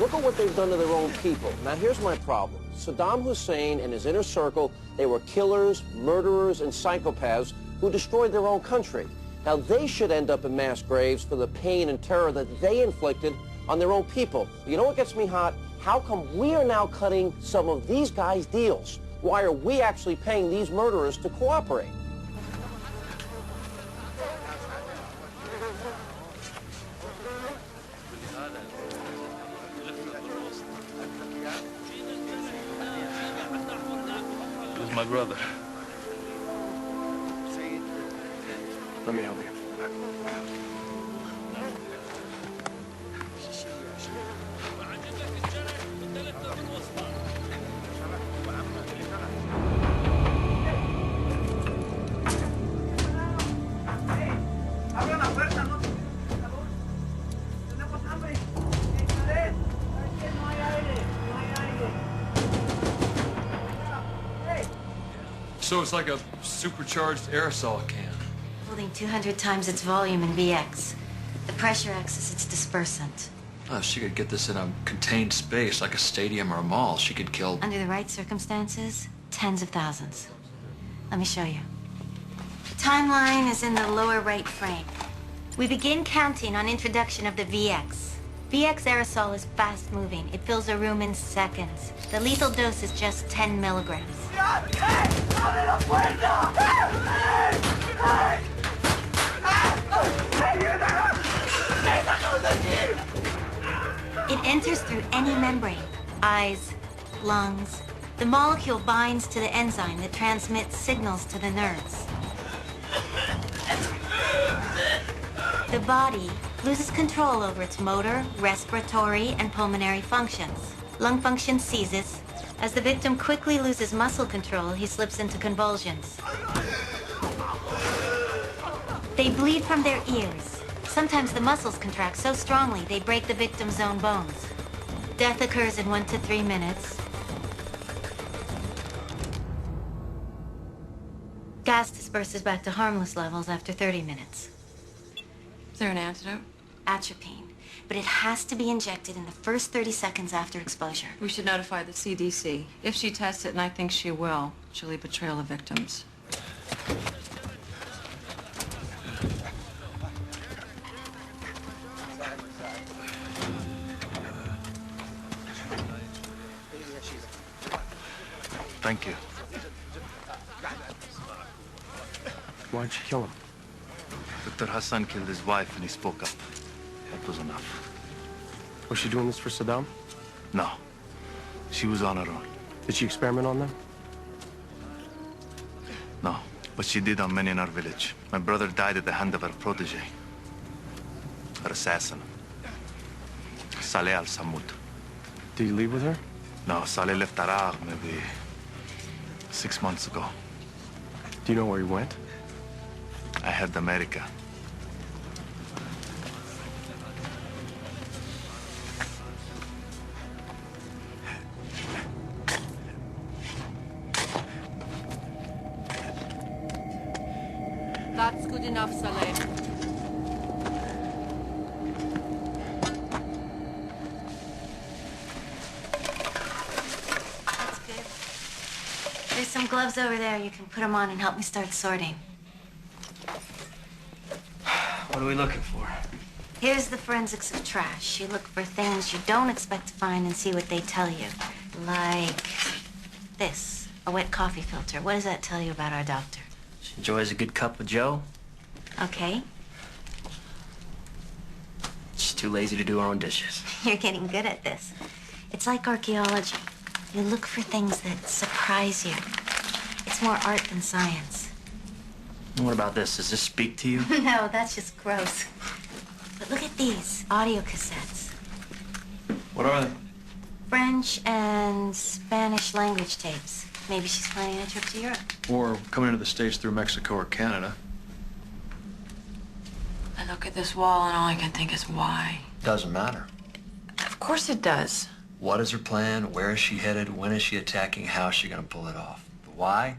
Look at what they've done to their own people. Now, here's my problem. Saddam Hussein and his inner circle, they were killers, murderers, and psychopaths who destroyed their own country. Now, they should end up in mass graves for the pain and terror that they inflicted on their own people. You know what gets me hot? How come we are now cutting some of these guys' deals? Why are we actually paying these murderers to cooperate? My brother. Let me help you. So it's like a supercharged aerosol can. Holding 200 times its volume in VX. The pressure acts as its dispersant. Oh, if she could get this in a contained space, like a stadium or a mall, she could kill... Under the right circumstances, tens of thousands. Let me show you. The timeline is in the lower right frame. We begin counting on introduction of the VX. VX aerosol is fast-moving. It fills a room in seconds. The lethal dose is just 10 milligrams. It enters through any membrane, eyes, lungs. The molecule binds to the enzyme that transmits signals to the nerves. The body loses control over its motor, respiratory, and pulmonary functions. Lung function ceases. As the victim quickly loses muscle control, he slips into convulsions. They bleed from their ears. Sometimes the muscles contract so strongly they break the victim's own bones. Death occurs in 1 to 3 minutes. Gas disperses back to harmless levels after 30 minutes. Is there an antidote? Atropine. But it has to be injected in the first 30 seconds after exposure. We should notify the CDC. If she tests it, and I think she will, she'll leave a trail of victims. Thank you. Why'd you kill him? Dr. Hassan killed his wife and he spoke up. That was enough. Was she doing this for Saddam? No. She was on her own. Did she experiment on them? No. But she did on many in our village. My brother died at the hand of her protege. Her assassin. Saleh al-Samud. Did you leave with her? No, Saleh left Iraq maybe 6 months ago. Do you know where he went? I heard America. That's good enough, Saleh. That's good. There's some gloves over there. You can put them on and help me start sorting. What are we looking for? Here's the forensics of trash. You look for things you don't expect to find and see what they tell you. Like this, a wet coffee filter. What does that tell you about our doctor? She enjoys a good cup of Joe. Okay. She's too lazy to do her own dishes. You're getting good at this. It's like archaeology. You look for things that surprise you. It's more art than science. What about this? Does this speak to you? No, that's just gross. But look at these audio cassettes. What are they? French and Spanish language tapes. Maybe she's planning a trip to Europe. Or coming into the States through Mexico or Canada. I look at this wall and all I can think is why. Doesn't matter. Of course it does. What is her plan? Where is she headed? When is she attacking? How is she going to pull it off? The why?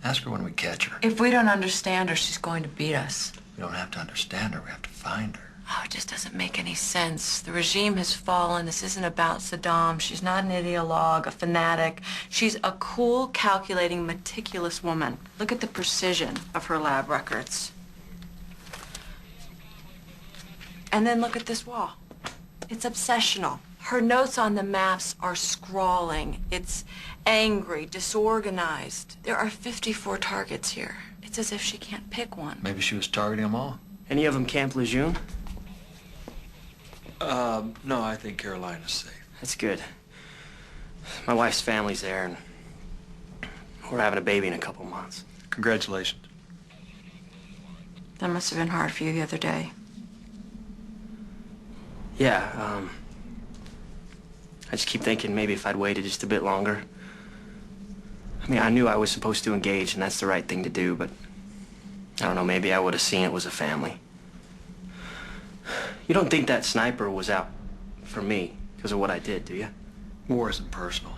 Ask her when we catch her. If we don't understand her, she's going to beat us. We don't have to understand her. We have to find her. Oh, it just doesn't make any sense. The regime has fallen. This isn't about Saddam. She's not an ideologue, a fanatic. She's a cool, calculating, meticulous woman. Look at the precision of her lab records. And then look at this wall. It's obsessional. Her notes on the maps are scrawling. It's angry, disorganized. There are 54 targets here. It's as if she can't pick one. Maybe she was targeting them all. Any of them Camp Lejeune? No, I think Carolina's safe. That's good. My wife's family's there, and we're having a baby in a couple months. Congratulations. That must have been hard for you the other day. Yeah, I just keep thinking maybe if I'd waited just a bit longer. I mean, I knew I was supposed to engage, and that's the right thing to do, but I don't know, maybe I would have seen it was a family. You don't think that sniper was out for me because of what I did, do you? War isn't personal.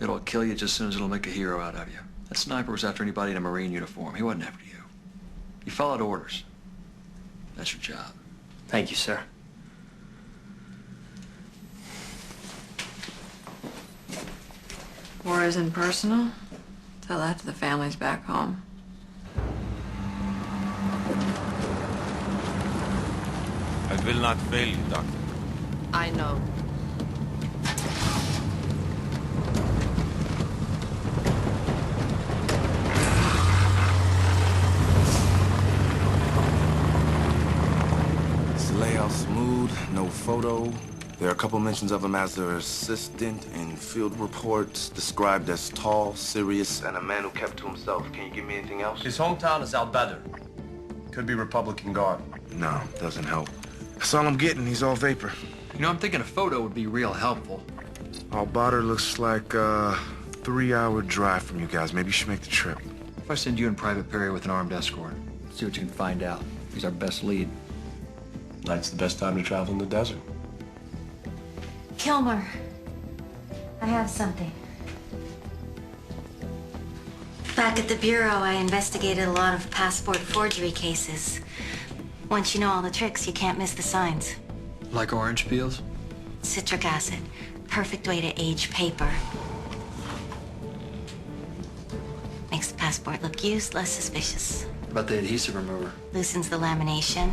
It'll kill you just as soon as it'll make a hero out of you. That sniper was after anybody in a Marine uniform. He wasn't after you. You followed orders. That's your job. Thank you, sir. War isn't personal? Tell that to the families back home. I will not fail you, Doctor. I know. This layout smooth, no photo. There are a couple mentions of him as their assistant in field reports, described as tall, serious, and a man who kept to himself. Can you give me anything else? His hometown is Al Badr. Could be Republican Guard. No, doesn't help. That's all I'm getting. He's all vapor. You know, I'm thinking a photo would be real helpful. Al Badr looks like a 3-hour drive from you guys. Maybe you should make the trip. If I send you and Private Perry with an armed escort, see what you can find out. He's our best lead. Night's the best time to travel in the desert. Kilmer, I have something. Back at the Bureau, I investigated a lot of passport forgery cases. Once you know all the tricks, you can't miss the signs. Like orange peels? Citric acid. Perfect way to age paper. Makes the passport look used, less suspicious. What about the adhesive remover? Loosens the lamination.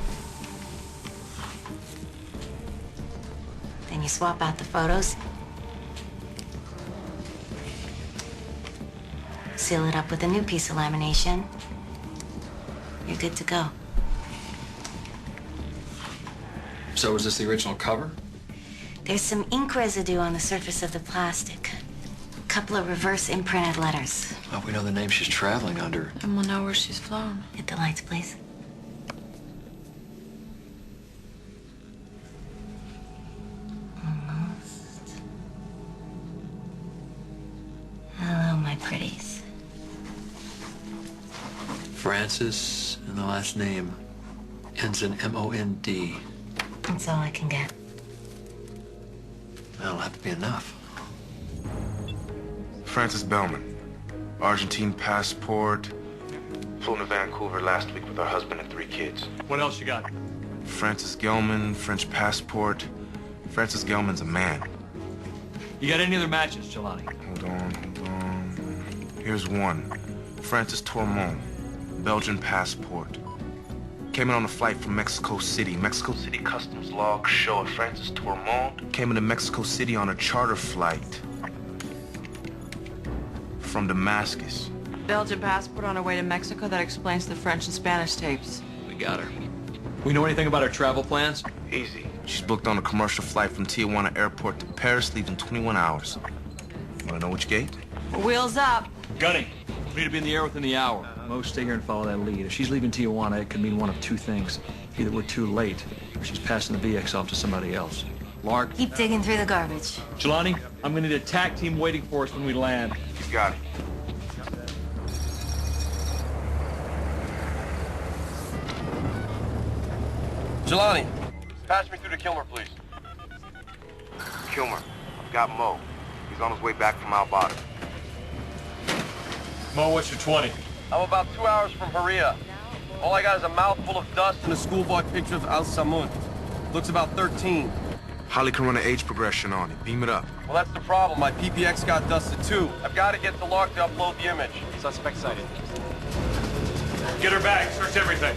Then you swap out the photos. Seal it up with a new piece of lamination. You're good to go. So is this the original cover? There's some ink residue on the surface of the plastic. A couple of reverse imprinted letters. Well, we know the name she's traveling under. And we'll know where she's flown. Hit the lights, please. Almost. Hello, my pretties. Francis, and the last name ends in M-O-N-D. That's all I can get. That'll have to be enough. Frances Bellman. Argentine passport. Flew to Vancouver last week with her husband and 3 kids. What else you got? Francis Gelman, French passport. Francis Gelman's a man. You got any other matches, Jelani? Hold on. Here's one. Francis Tormont, Belgian passport. Came in on a flight from Mexico City. Mexico City customs logs show Francis Tormont came into Mexico City on a charter flight from Damascus. Belgian passport on her way to Mexico. That explains the French and Spanish tapes. We got her. We know anything about her travel plans? Easy. She's booked on a commercial flight from Tijuana Airport to Paris, leaves in 21 hours. Wanna know which gate? Wheels up. Gunny, we need to be in the air within the hour. Mo, stay here and follow that lead. If she's leaving Tijuana, it could mean one of two things. Either we're too late, or she's passing the VX off to somebody else. Lark? Keep digging through the garbage. Jelani, I'm gonna need a TAC team waiting for us when we land. You got it. Jelani, pass me through to Kilmer, please. Kilmer, I've got Mo. He's on his way back from Albada. Mo, what's your 20? I'm about 2 hours from Paria. All I got is a mouthful of dust and a schoolboy picture of Al Samun. Looks about 13. Holly can run an age progression on it. Beam it up. Well, that's the problem. My PPX got dusted too. I've got to get to Lark to upload the image. Suspect sighted. Get her back. Search everything.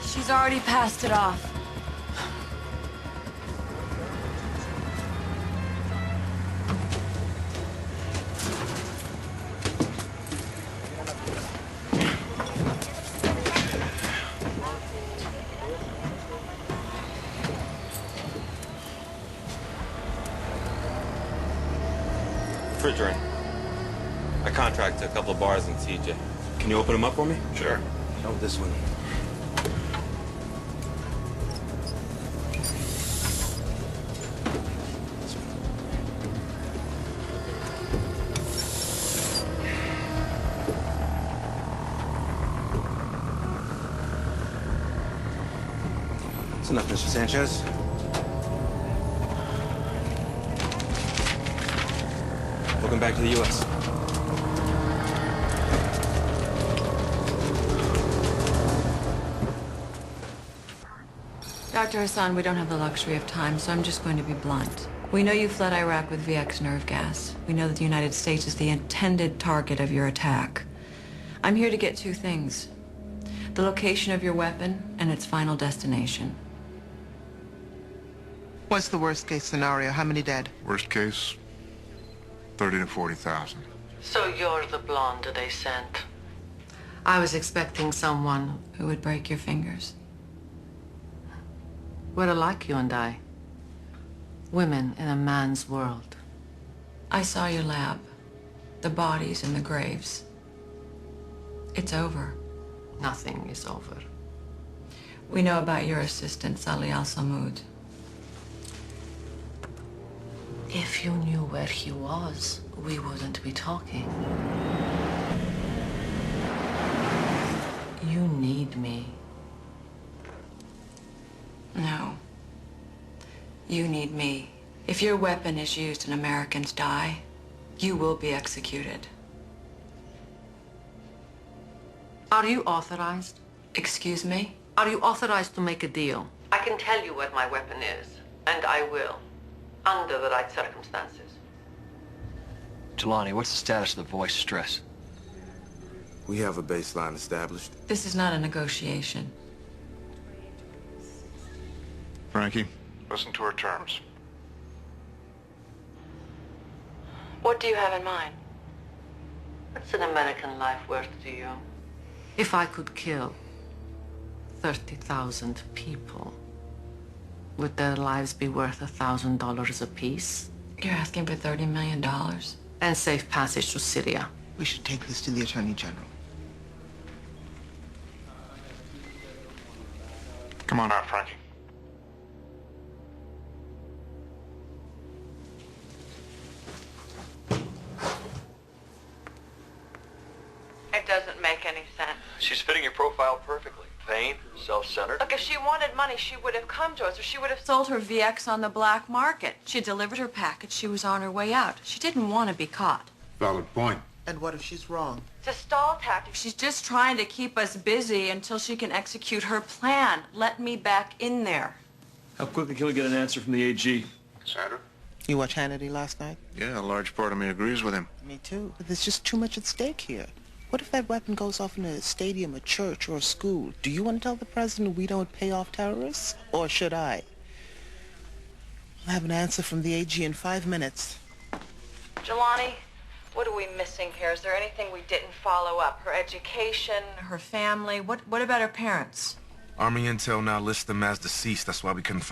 She's already passed it off. Refrigerant. I contracted a couple of bars in TJ. Can you open them up for me? Sure. Oh, this one. That's enough, Mr. Sanchez. Welcome back to the U.S. Dr. Hassan, we don't have the luxury of time, so I'm just going to be blunt. We know you fled Iraq with VX nerve gas. We know that the United States is the intended target of your attack. I'm here to get two things: the location of your weapon and its final destination. What's the worst case scenario? How many dead? Worst case, 30 to 40,000. So you're the blonde they sent. I was expecting someone Who would break your fingers? we're like you and I. Women in a man's world. I saw your lab. The bodies in the graves. It's over. Nothing is over. We know about your assistant, Salih al-Samud. If you knew where he was, we wouldn't be talking. You need me. No. You need me. If your weapon is used and Americans die, you will be executed. Are you authorized? Excuse me? Are you authorized to make a deal? I can tell you where my weapon is, and I will, under the right circumstances. Jelani, what's the status of the voice stress? We have a baseline established. This is not a negotiation. Frankie, listen to her terms. What do you have in mind? What's an American life worth to you? If I could kill 30,000 people, would their lives be worth $1,000 apiece? You're asking for $30 million? And safe passage to Syria. We should take this to the Attorney General. Come on out, Frankie. It doesn't make any sense. She's fitting your profile perfectly. Vain, self-centered. Look, if she wanted money, she would have come to us, or she would have sold her VX on the black market. She delivered her package. She was on her way out. She didn't want to be caught. Valid point. And what if she's wrong? It's a stall tactic. She's just trying to keep us busy until she can execute her plan. Let me back in there. How quickly can we get an answer from the AG? Sandra? You watched Hannity last night? Yeah, a large part of me agrees with him. Me too. But there's just too much at stake here. What if that weapon goes off in a stadium, a church, or a school? Do you want to tell the president we don't pay off terrorists? Or should I? I'll have an answer from the AG in 5 minutes. Jelani, what are we missing here? Is there anything we didn't follow up? Her education, her family? What about her parents? Army intel now lists them as deceased. That's why we couldn't find